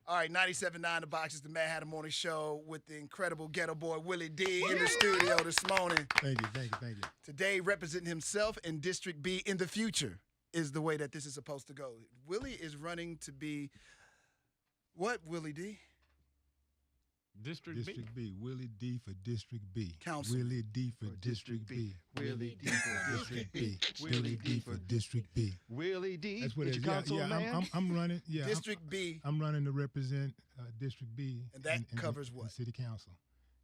All right, 97.9 The Box is the Madd Hatta Morning Show with the incredible Geto Boy Willie D in the studio this morning. Thank you. Today, representing himself in District B in the future is the way that this is supposed to go. Willie is running to be what, Willie D? District B. Willie D for District B. Council. Willie D for District B. Willie D for District B. Willie D for District B. Willie D. That's what it is. Council, man. I'm running. Yeah, District B. I'm running to represent District B. And that covers what? The City Council.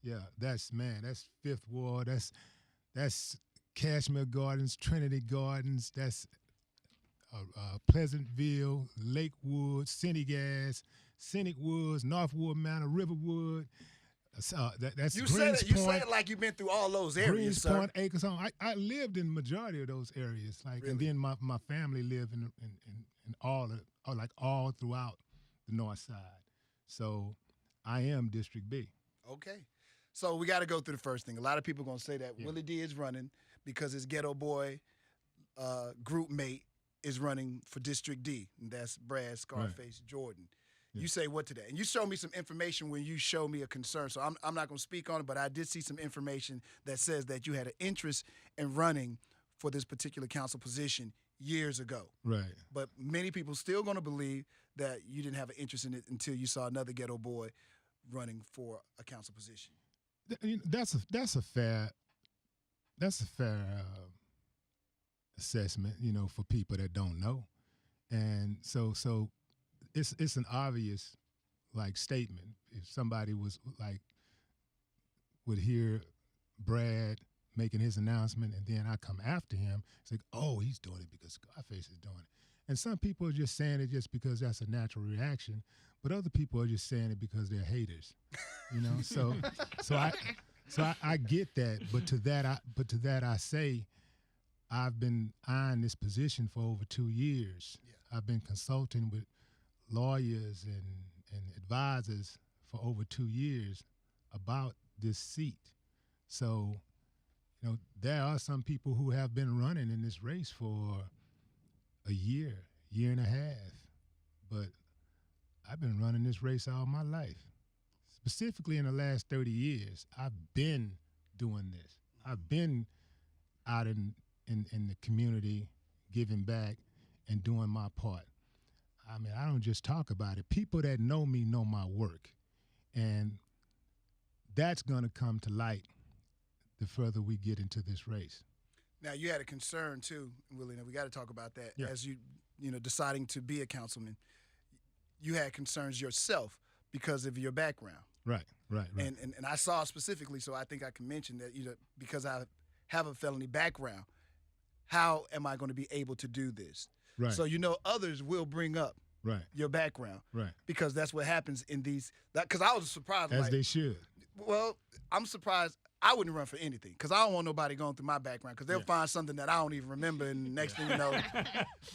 Yeah, that's 5th Ward. That's Cashmere Gardens, Trinity Gardens. That's Pleasantville, Lakewood, Scenic Woods, Northwood Manor, Riverwood. That's You Greens said it. You Point, say it like you've been through all those areas, Greens sir. Point, Acres Home. I lived in majority of those areas, Really? and then my family lived in all throughout the north side. So I am District B. Okay. So we got to go through the first thing. A lot of people are going to say that Willie D is running because his Geto Boy group mate is running for District D, and that's Brad Scarface Jordan. You say what to that? And you showed me some information when you showed me a concern, so I'm not going to speak on it, but I did see some information that says that you had an interest in running for this particular council position years ago. Right. But many people still going to believe that you didn't have an interest in it until you saw another Geto Boy running for a council position. That's a fair assessment, for people that don't know, and so it's an obvious statement. If somebody would hear Brad making his announcement and then I come after him, it's like, oh, he's doing it because Scarface is doing it. And some people are just saying it just because that's a natural reaction, but other people are just saying it because they're haters. So I get that, but to that I say I've been eyeing this position for over 2 years. Yeah. I've been consulting with lawyers and advisors for over 2 years about this seat. So, there are some people who have been running in this race for a year and a half, but I've been running this race all my life. Specifically in the last 30 years, I've been doing this. I've been out in the community, giving back and doing my part. I mean, I don't just talk about it. People that know me know my work. And that's going to come to light the further we get into this race. Now, you had a concern, too, Willie, and we got to talk about that. Yeah. As you deciding to be a councilman, you had concerns yourself because of your background. Right. And I saw specifically, so I think I can mention that, because I have a felony background, how am I going to be able to do this? Right. So others will bring up your background. Right. Because that's what happens in these. Because I was surprised. As they should. Well, I'm surprised. I wouldn't run for anything because I don't want nobody going through my background because they'll find something that I don't even remember, and the next thing you know,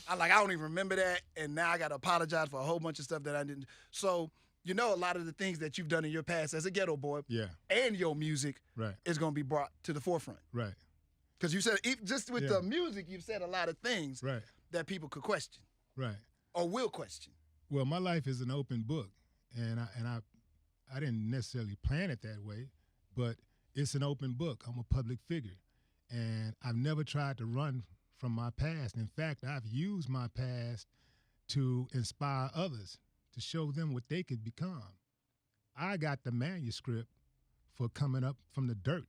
I don't even remember that, and now I got to apologize for a whole bunch of stuff that I didn't. So a lot of the things that you've done in your past as a Geto Boy, and your music, is going to be brought to the forefront. Right. Because you said just with the music, you've said a lot of things that people could question, or will question. Well, my life is an open book, and I didn't necessarily plan it that way, but it's an open book. I'm a public figure, and I've never tried to run from my past. In fact, I've used my past to inspire others, to show them what they could become. I got the manuscript for coming up from the dirt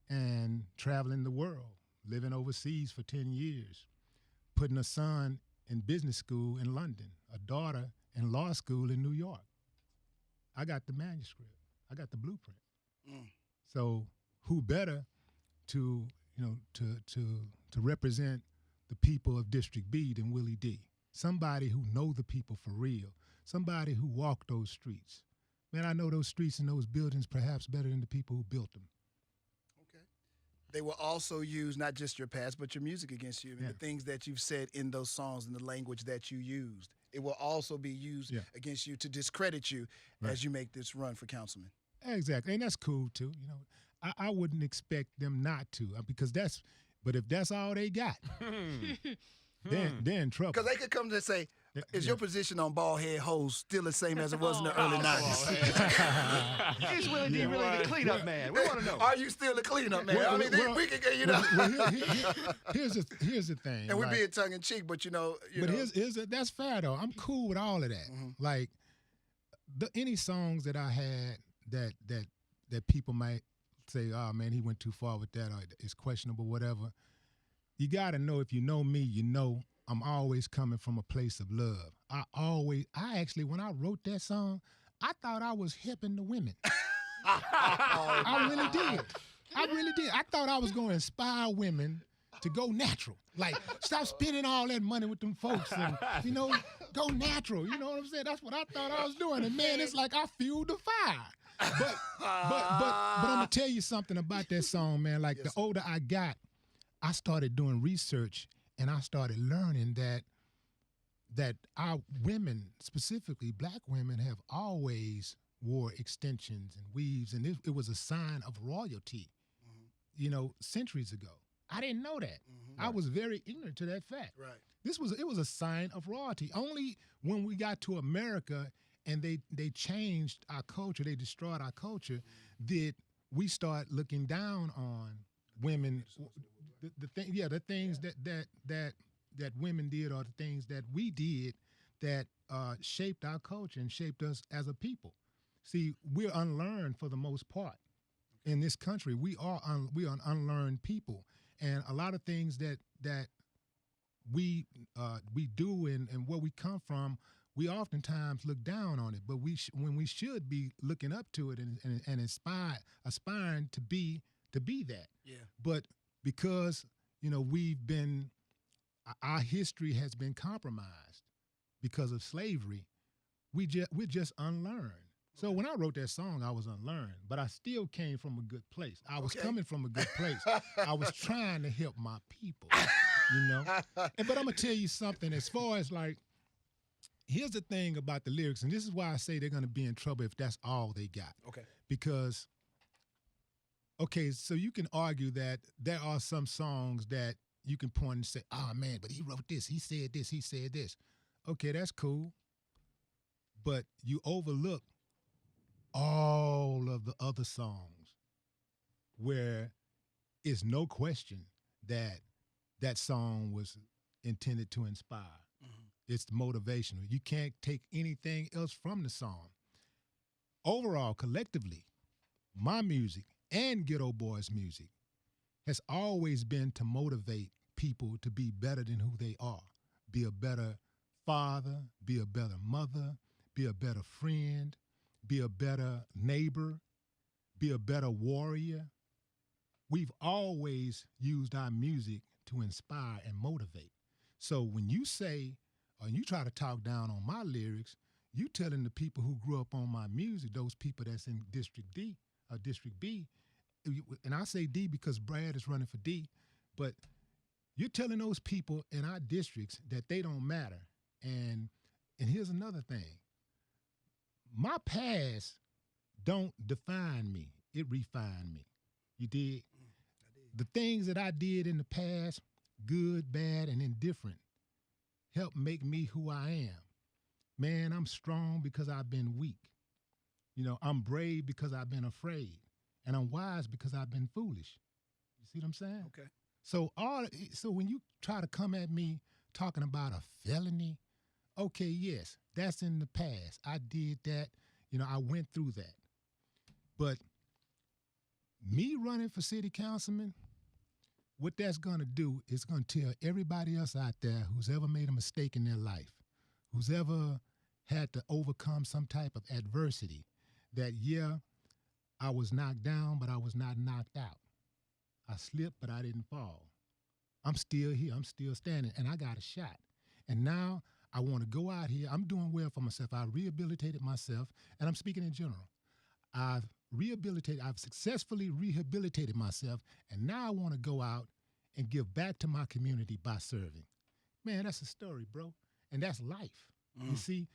and traveling the world, living overseas for 10 years, putting a son in business school in London, a daughter in law school in New York. I got the manuscript. I got the blueprint. So who better to represent the people of District B than Willie D? Somebody who know the people for real. Somebody who walked those streets. Man, I know those streets and those buildings perhaps better than the people who built them. Okay. They will also use not just your past, but your music against you and the things that you've said in those songs and the language that you used. It will also be used against you to discredit you as you make this run for councilman. Exactly, and that's cool too. I wouldn't expect them not to because but if that's all they got, then they're in trouble. Because they could come and say, Is your position on bald head hoes still the same as it was in the early 90s? Is Willie D really the cleanup man? We want to know. Are you still the cleanup man? I mean, we can get, you know. Here's the thing. And we being tongue in cheek, but you know. That's fair though. I'm cool with all of that. Like any songs that I had that people might say, oh man, he went too far with that, or it's questionable, whatever. You got to know, if you know me, you know I'm always coming from a place of love. I actually, when I wrote that song, I thought I was helping the women. I really did. I thought I was going to inspire women to go natural. Like, stop spending all that money with them folks and, you know, go natural. You know what I'm saying? That's what I thought I was doing. And man, it's like I fueled the fire. But I'm going to tell you something about that song, man. Like, the older I got, I started doing research, and I started learning that our women, specifically black women, have always wore extensions and weaves, and it was a sign of royalty, you know, centuries ago. I didn't know that. I was very ignorant to that fact. Right. It was a sign of royalty. Only when we got to America and they changed our culture, they destroyed our culture, did we start looking down on women. The things that women did, or the things that we did that shaped our culture and shaped us as a people. See, we're unlearned for the most part in this country. We are an unlearned people, and a lot of things that we do and where we come from, we oftentimes look down on it. But when we should be looking up to it and aspiring to be that. Yeah. But because, you know, our history has been compromised because of slavery, we're just unlearned. So when I wrote that song, I was unlearned, but I still came from a good place. I was coming from a good place. I was trying to help my people, you know? But I'm going to tell you something, as far as like, here's the thing about the lyrics, and this is why I say they're going to be in trouble if that's all they got. Okay. Because, so you can argue that there are some songs that you can point and say, oh man, but he wrote this, he said this, he said this. Okay, that's cool. But you overlook all of the other songs where it's no question that that song was intended to inspire. It's motivational. You can't take anything else from the song. Overall, collectively, my music and Geto Boys' music has always been to motivate people to be better than who they are. Be a better father, be a better mother, be a better friend, be a better neighbor, be a better warrior. We've always used our music to inspire and motivate. So when you say, or you try to talk down on my lyrics, you telling the people who grew up on my music, those people that's in District D or District B, and I say D because Brad is running for D, but you're telling those people in our districts that they don't matter. And here's another thing. My past don't define me. It refined me. You did? The things that I did in the past, good, bad, and indifferent, helped make me who I am. Man, I'm strong because I've been weak. You know, I'm brave because I've been afraid. And I'm wise because I've been foolish. You see what I'm saying? Okay. So when you try to come at me talking about a felony, okay, yes, that's in the past. I did that. You know, I went through that. But me running for city councilman, what that's going to do is going to tell everybody else out there who's ever made a mistake in their life, who's ever had to overcome some type of adversity, that, yeah, I was knocked down, but I was not knocked out. I slipped, but I didn't fall. I'm still here. I'm still standing, and I got a shot. And now I want to go out here. I'm doing well for myself. I rehabilitated myself, and I'm speaking in general. I've successfully rehabilitated myself, and now I want to go out and give back to my community by serving. Man, that's a story, bro, and that's life. You see,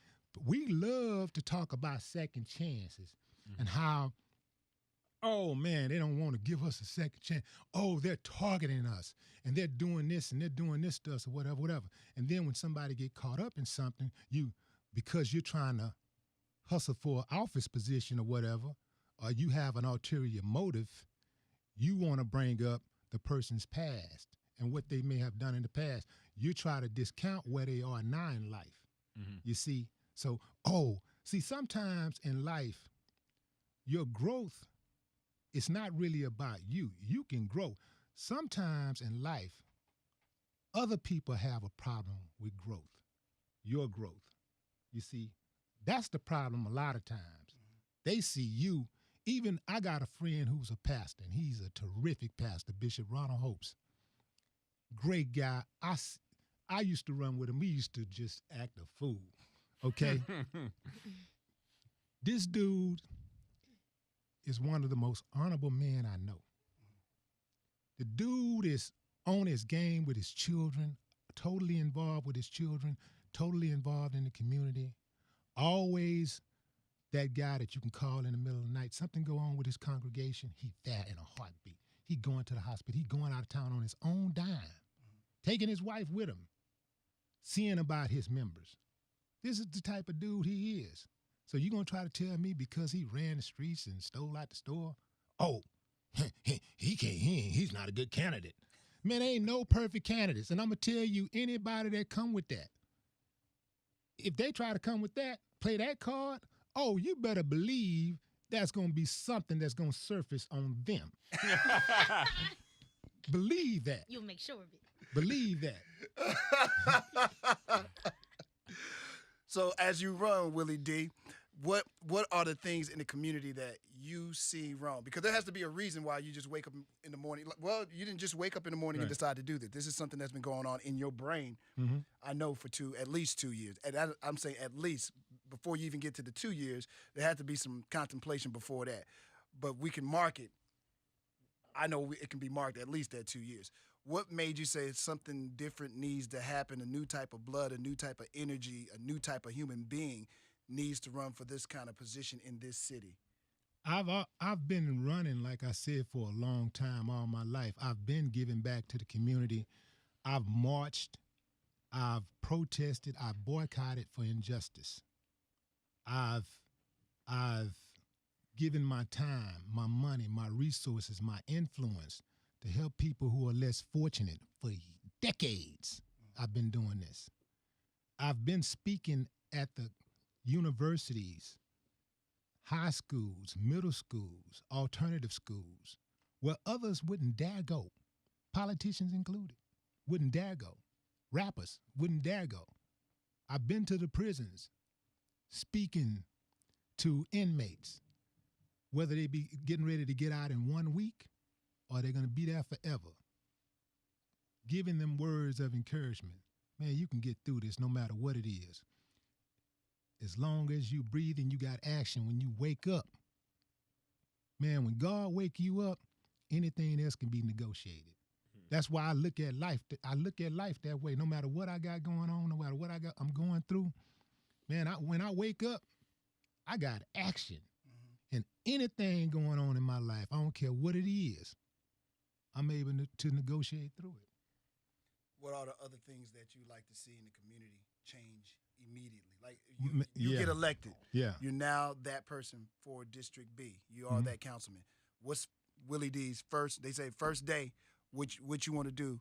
we love to talk about second chances and how Oh man, they don't want to give us a second chance. Oh, they're targeting us and they're doing this and they're doing this to us or whatever, whatever. And then when somebody get caught up in something, because you're trying to hustle for an office position or whatever, or you have an ulterior motive, you want to bring up the person's past and what they may have done in the past. You try to discount where they are now in life. Mm-hmm. You see? So, sometimes in life, your growth, it's not really about you. You can grow. Sometimes in life, other people have a problem with growth, your growth. You see, that's the problem a lot of times. Mm-hmm. They see you. Even I got a friend who's a pastor, and he's a terrific pastor, Bishop Ronald Hopes. Great guy. I used to run with him. We used to just act a fool, okay? This dude is one of the most honorable men I know. The dude is on his game with his children, totally involved with his children, totally involved in the community, always that guy that you can call in the middle of the night. Something go on with his congregation, he there in a heartbeat. He going to the hospital. He going out of town on his own dime, taking his wife with him, seeing about his members. This is the type of dude he is. So you going to try to tell me because he ran the streets and stole out the store, oh, he's not a good candidate. Man, there ain't no perfect candidates. And I'm going to tell you, anybody that come with that, if they try to come with that, play that card, oh, you better believe that's going to be something that's going to surface on them. Believe that. You'll make sure of it. Believe that. So as you run, Willie D, what are the things in the community that you see wrong? Because there has to be a reason why you just wake up in the morning. Well, you didn't just wake up in the morning and decide to do this. This is something that's been going on in your brain, I know, for at least 2 years. And I'm saying at least. Before you even get to the 2 years, there had to be some contemplation before that. But we can mark it. I know it can be marked at least at 2 years. What made you say something different needs to happen, a new type of blood, a new type of energy, a new type of human being needs to run for this kind of position in this city? I've been running, like I said, for a long time, all my life. I've been giving back to the community. I've marched. I've protested. I've boycotted for injustice. I've given my time, my money, my resources, my influence to help people who are less fortunate for decades. I've been doing this. I've been speaking at the universities, high schools, middle schools, alternative schools, where others wouldn't dare go, politicians included, wouldn't dare go. Rappers wouldn't dare go. I've been to the prisons, speaking to inmates, whether they be getting ready to get out in 1 week or they're going to be there forever, giving them words of encouragement. Man, you can get through this no matter what it is. As long as you breathe and you got action when you wake up. Man, when God wake you up, anything else can be negotiated. That's why I look at life. I look at life that way. No matter what I got going on, no matter what I'm going through, man, when I wake up, I got action. And anything going on in my life, I don't care what it is, I'm able to negotiate through it. What are the other things that you like to see in the community change immediately? Like you get elected. Yeah. You're now that person for District B. You are that councilman. What's Willie D's first day, what you want to do?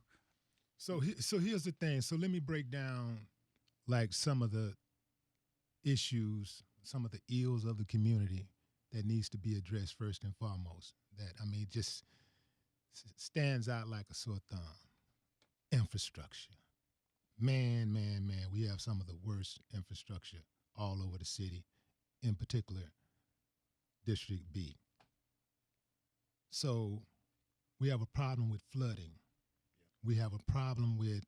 So here's the thing. So let me break down like some of the issues, some of the ills of the community that needs to be addressed first and foremost. That, I mean, just stands out like a sore thumb. Infrastructure. Man, we have some of the worst infrastructure all over the city, in particular, District B. So we have a problem with flooding. We have a problem with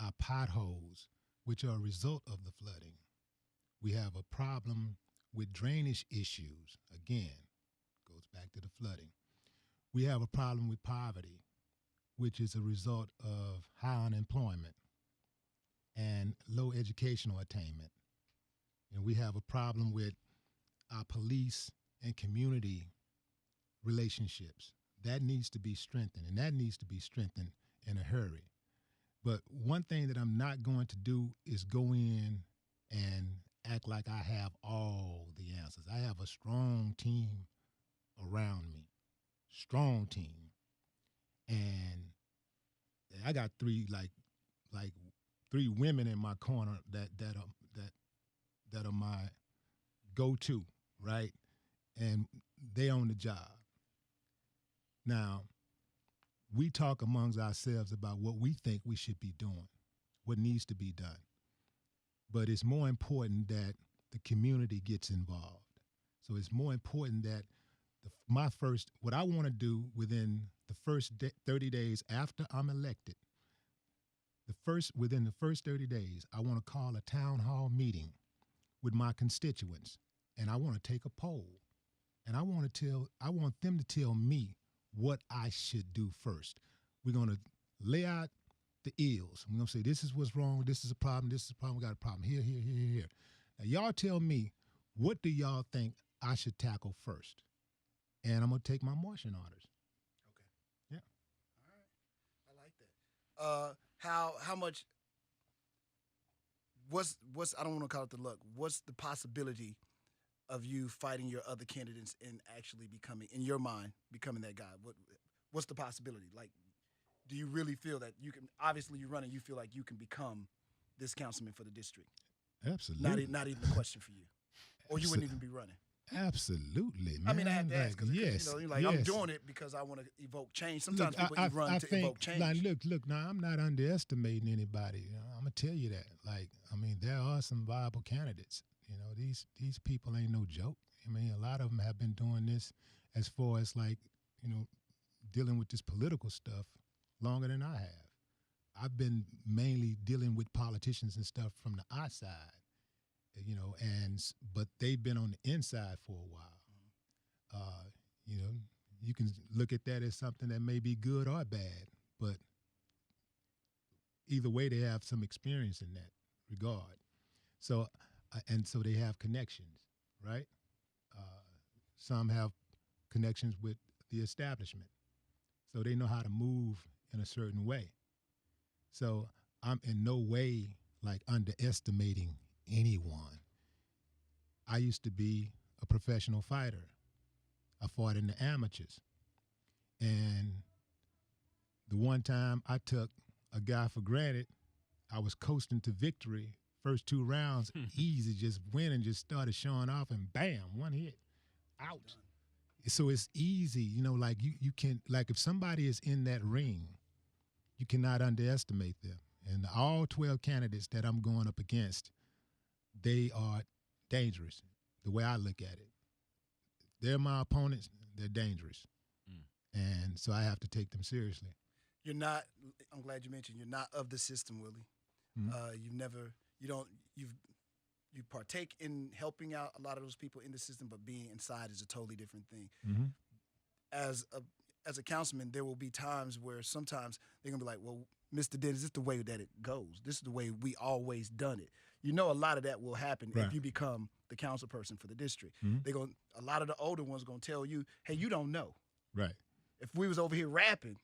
our potholes, which are a result of the flooding. We have a problem with drainage issues. Again, goes back to the flooding. We have a problem with poverty, which is a result of high unemployment and low educational attainment. And we have a problem with our police and community relationships. That needs to be strengthened, and that needs to be strengthened in a hurry. But one thing that I'm not going to do is go in and act like I have all the answers. I have a strong team around me, strong team, and I got three three women in my corner that are my go-to, right? And they own the job. Now, we talk amongst ourselves about what we think we should be doing, what needs to be done. But it's more important that the community gets involved. So it's more important that what I want to do within the first 30 days after I'm elected, within the first 30 days, I want to call a town hall meeting with my constituents, and I want to take a poll, and I want them to tell me what I should do first. We're going to lay out the ills. We're going to say, this is what's wrong, this is a problem, we got a problem, here. Now, y'all tell me, what do y'all think I should tackle first? And I'm going to take my marching orders. Okay. Yeah. All right. I like that. How much, what's I don't want to call it the luck, what's the possibility of you fighting your other candidates and actually becoming, in your mind, becoming that guy? What's the possibility? Like, do you really feel that you can, obviously you're running, you feel like you can become this councilman for the district? Absolutely. Not even a question for you. Or you wouldn't even be running. Absolutely, man. I mean, I have to ask because yes, you're like, yes. I'm doing it because I want to evoke change. Sometimes look, people run to evoke change. Like, look. Now, I'm not underestimating anybody. I'm gonna tell you that. Like, I mean, there are some viable candidates. These people ain't no joke. I mean, a lot of them have been doing this as far as like, dealing with this political stuff longer than I have. I've been mainly dealing with politicians and stuff from the outside. But they've been on the inside for a while. You can look at that as something that may be good or bad, but either way, they have some experience in that regard. So they have connections, right? Some have connections with the establishment, so they know how to move in a certain way. So I'm in no way like underestimating anyone. I used to be a professional fighter. I fought in the amateurs. And the one time I took a guy for granted, I was coasting to victory. First 2 rounds, easy, just winning, just started showing off, and bam, 1 hit, out. So it's easy, like you can, like if somebody is in that ring, you cannot underestimate them. And all 12 candidates that I'm going up against, they are dangerous, the way I look at it. They're my opponents, they're dangerous. And so I have to take them seriously. You're not, I'm glad you mentioned, you're not of the system, Willie. You partake in helping out a lot of those people in the system, but being inside is a totally different thing. As a councilman, there will be times where sometimes they're going to be like, well, Mr. Dennis, this is the way that it goes. This is the way we always done it. A lot of that will happen if you become the council person for the district. A lot of the older ones are going to tell you, hey, you don't know. Right. If we was over here rapping,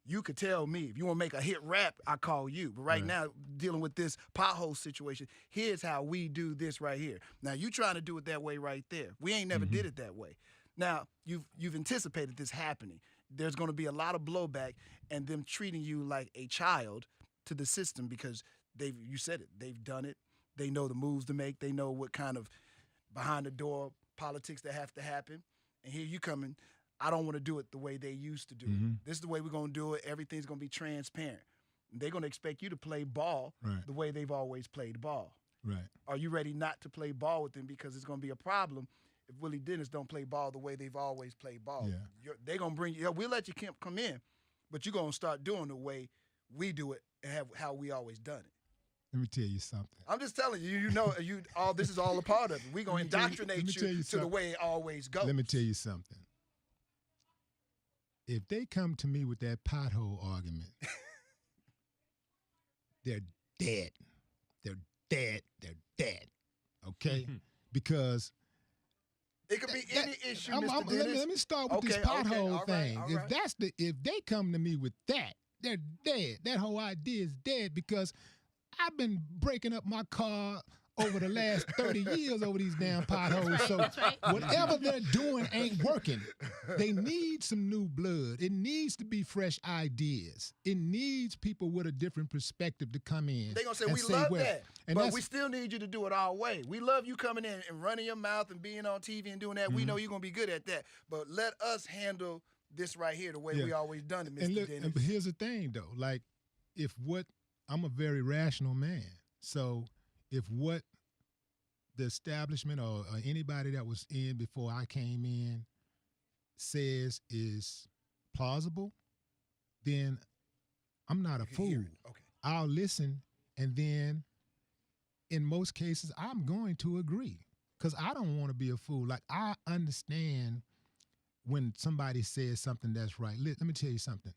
you could tell me. If you want to make a hit rap, I call you. But right now, dealing with this pothole situation, here's how we do this right here. Now, you trying to do it that way right there. We ain't never did it that way. Now, you've anticipated this happening. There's going to be a lot of blowback and them treating you like a child to the system because you said it, they've done it. They know the moves to make. They know what kind of behind the door politics that have to happen. And here you coming, I don't want to do it the way they used to do it. This is the way we're going to do it. Everything's going to be transparent. They're going to expect you to play ball the way they've always played ball. Right. Are you ready not to play ball with them? Because it's going to be a problem if Willie Dennis don't play ball the way they've always played ball. Yeah. They're going to bring you, we'll let you come in, but you're going to start doing the way we do it and how we always done it. Let me tell you something. I'm just telling you, this is all a part of it. We're going to indoctrinate you to the way it always goes. Let me tell you something. If they come to me with that pothole argument, they're dead. They're dead. They're dead. Okay? Because It could be any issue, Mr. let Dennis. me start with this Okay, okay, pothole all right, thing. all If right. if they come to me with that, they're dead. That whole idea is dead because I've been breaking up my car over the last 30 years over these damn potholes. That's right, So that's right. whatever they're doing ain't working. They need some new blood. It needs to be fresh ideas. It needs people with a different perspective to come in. They're going to say, and we love well, that, and but that's- we still need you to do it our way. We love you coming in and running your mouth and being on TV and doing that. We know you're going to be good at that, but let us handle this right here the way we always done it, Mr. And look, Dennis. but here's the thing, though. Like, I'm a very rational man. So if what the establishment or anybody that was in before I came in says is plausible, then I'm not a You can hear fool. it. Okay. I'll listen, and then in most cases, I'm going to agree because I don't want to be a fool. Like, I understand when somebody says something that's right. Let me tell you something.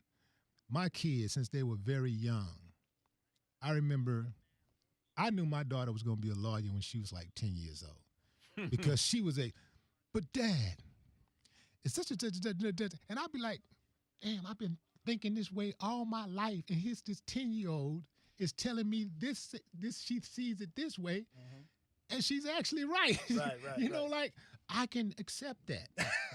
My kids, since they were very young, I remember I knew my daughter was going to be a lawyer when she was like 10 years old because she was but Dad, it's such a, and I'd be like, damn, I've been thinking this way all my life. And here's this 10-year-old is telling me this she sees it this way. And she's actually right. Right, you know, right. like, I can accept that.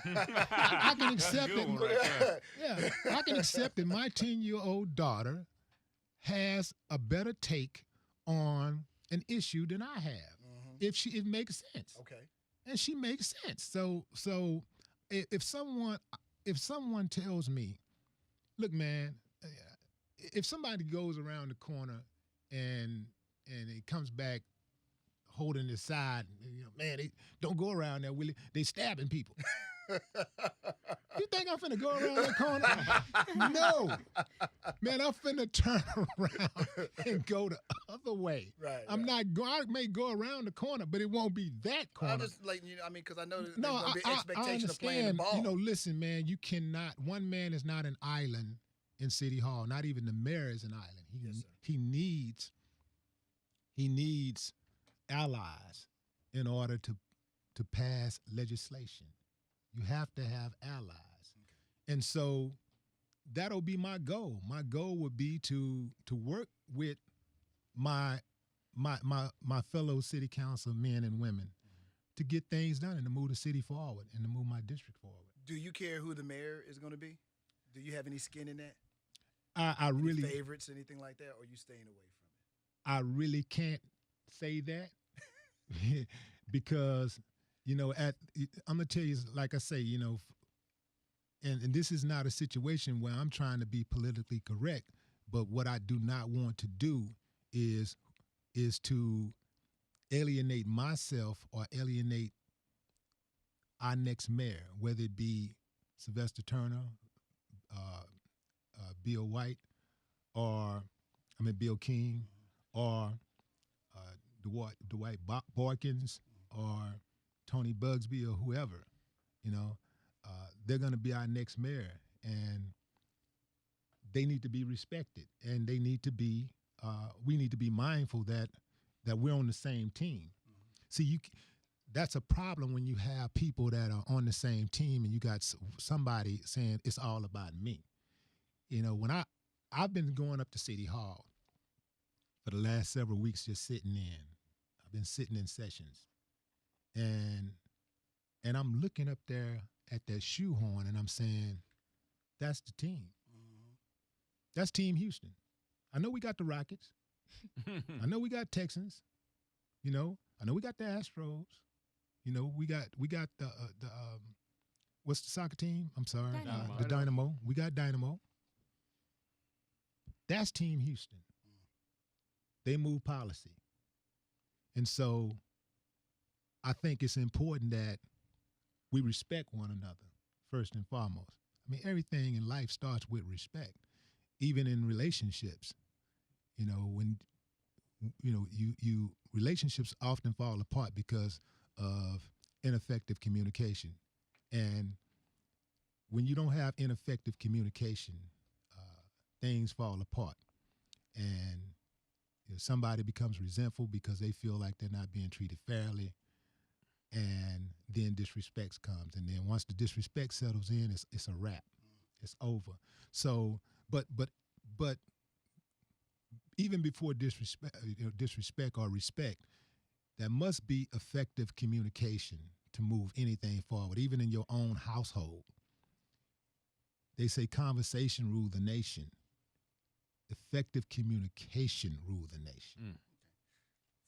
I can accept Good one it. right Yeah, I can accept that my 10-year-old daughter has a better take on an issue than I have. If it makes sense. Okay. And she makes sense. So if someone tells me, look, man, if somebody goes around the corner and it comes back holding his side, man, they don't go around there, Willie. They stabbing people. You think I'm finna go around that corner? No. Man, I'm finna turn around and go the other way. Right. I'm not going, I may go around the corner, but it won't be that corner. I'm just like, because I know there's No, going to be I expectation of playing the understand. ball. Listen, man, you cannot, one man is not an island in City Hall. Not even the mayor is an island. Yes, sir. He needs allies in order to pass legislation. You have to have allies. Okay. And so that'll be my goal. My goal would be to work with my fellow city council men and women to get things done and to move the city forward and to move my district forward. Do you care who the mayor is going to be? Do you have any skin in that? I Any really favorites, anything like that, or are you staying away from it? I really can't say that because, I'm going to tell you, like I say, and this is not a situation where I'm trying to be politically correct, but what I do not want to do is to alienate myself or alienate our next mayor, whether it be Sylvester Turner, Bill White, Bill King, or Dwight Boykins, or Tony Bugsby, or whoever. They're going to be our next mayor, and they need to be respected, and they need to be. We need to be mindful that we're on the same team. See, that's a problem when you have people that are on the same team, and you got somebody saying it's all about me. When I've been going up to City Hall for the last several weeks, just sitting in. I've been sitting in sessions, and I'm looking up there at that shoehorn, and I'm saying, that's the team. That's Team Houston. I know we got the Rockets. I know we got Texans. I know we got the Astros. We got the what's the soccer team? I'm sorry, Dynamo. the Dynamo. We got Dynamo. That's Team Houston. They move policy, and so I think it's important that we respect one another first and foremost. Everything in life starts with respect, even in relationships. When you relationships often fall apart because of ineffective communication, and when you don't have ineffective communication, things fall apart, and somebody becomes resentful because they feel like they're not being treated fairly. and then disrespect comes, and then once the disrespect settles in, it's a wrap. It's over. So, but even before disrespect or respect, there must be effective communication to move anything forward, even in your own household. They say conversation rule the nation. Effective communication rule the nation.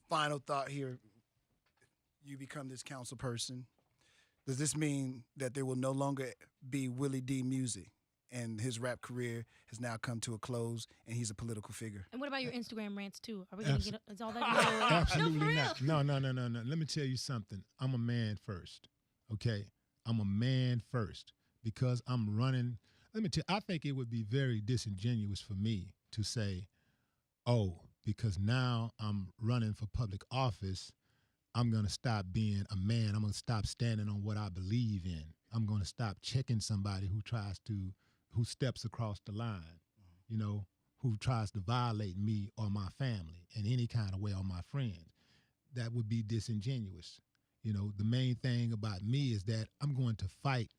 Final thought here. You become this council person. Does this mean that there will no longer be Willie D music and his rap career has now come to a close and he's a political figure? And what about your Instagram rants too? Are we going to get is all that? Absolutely not. No. Let me tell you something. I'm a man first, okay? I'm a man first because I'm running. Let me tell you, I think it would be very disingenuous for me to say, oh, because now I'm running for public office, I'm going to stop being a man. I'm going to stop standing on what I believe in. I'm going to stop checking somebody who steps across the line, you know, who tries to violate me or my family in any kind of way, or my friends. That would be disingenuous. You know, the main thing about me is that I'm going to fight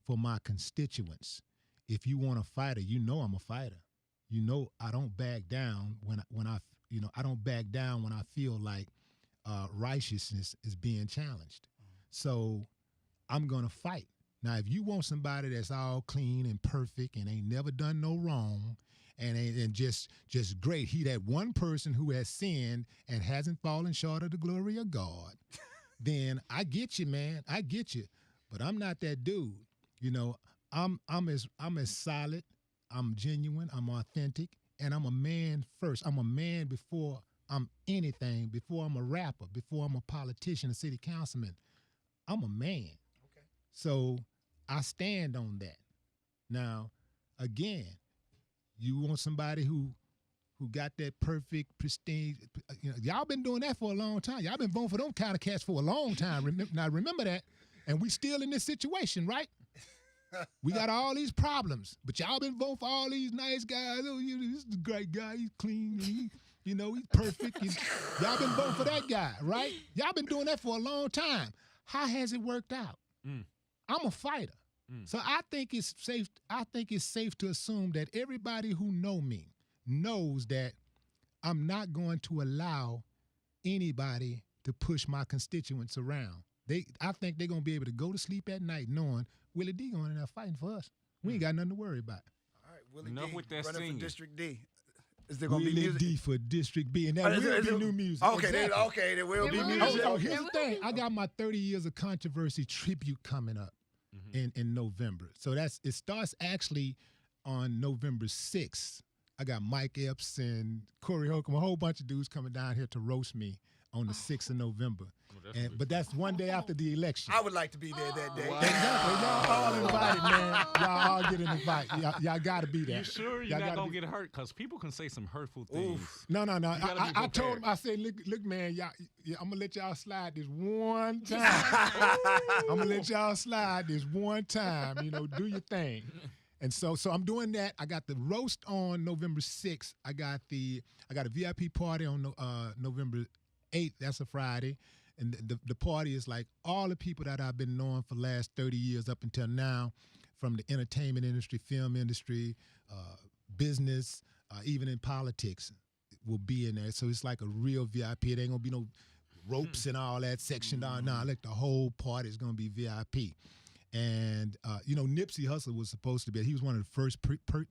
for my constituents. If you want a fighter, you know I'm a fighter. You know I don't back down I don't back down when I feel like righteousness is being challenged. So I'm gonna fight. Now, if you want somebody that's all clean and perfect and ain't never done no wrong and just great, he that one person who has sinned and hasn't fallen short of the glory of God, then I get you, man. I get you. But I'm not that dude. You know, I'm as solid, I'm genuine, I'm authentic, and I'm a man first. I'm a man before I'm anything, before I'm a rapper, before I'm a politician, a city councilman. I'm a man. Okay. So I stand on that. Now, again, you want somebody who got that perfect, pristine, y'all been doing that for a long time. Y'all been voting for them kind of cats for a long time. Remember that. And we still in this situation, right? We got all these problems, but y'all been voting for all these nice guys. Oh, this is a great guy. He's clean. He's perfect. Y'all been voting for that guy, right? Y'all been doing that for a long time. How has it worked out? I'm a fighter. So I think it's safe. I think it's safe to assume that everybody who know me knows that I'm not going to allow anybody to push my constituents around. I think they're gonna be able to go to sleep at night knowing Willie D going in there fighting for us. We ain't got nothing to worry about. All right, Willie Enough D with that running singing. for District D. Is there gonna Willie be music? D for District B, and that will be new music. Okay, exactly. there will be There will music. be. Oh, here's the thing. I got my 30 years of controversy tribute coming up in November. So it starts actually on November 6th. I got Mike Epps and Corey Holcomb, a whole bunch of dudes coming down here to roast me on the 6th of November. But that's one day after the election. I would like to be there that day. Wow. Exactly. Y'all all invited, man. Y'all all get an invite. Y'all got to be there. You sure you're Y'all not gotta going to get hurt? Because people can say some hurtful things. No. gotta be I told him, prepared. I said, look, man, I'm going to let y'all slide this one time. I'm going to let y'all slide this one time. Do your thing. And so I'm doing that. I got the roast on November 6th. I got a VIP party on November 8th. That's a Friday. And the party is like all the people that I've been knowing for the last 30 years up until now, from the entertainment industry, film industry, business, even in politics, will be in there. So it's like a real VIP. It ain't going to be no ropes and all that section down. No, like the whole party is going to be VIP. And, Nipsey Hussle was supposed to be. He was one of the first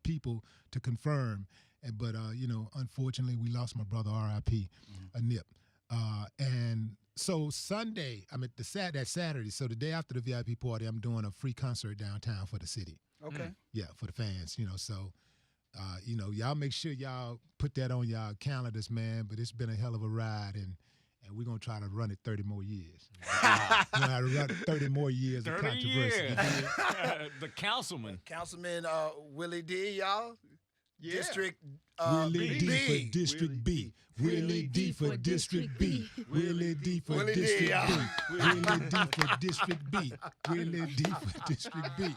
people to confirm. But unfortunately, we lost my brother, R.I.P., Nip. And so Sunday, that Saturday, so the day after the VIP party, I'm doing a free concert downtown for the city. Okay. Yeah, for the fans, So, y'all make sure y'all put that on y'all calendars, man. But it's been a hell of a ride, and we're going to try to run it 30 more years. We're going to run 30 more years of 30 controversy. years. The councilman. Councilman Willie D, y'all. Yeah. District Willie D B. for District B. Willie D for District B. Willie D for Willie D, District y'all. B. Willie D for District B. Willie D for District B.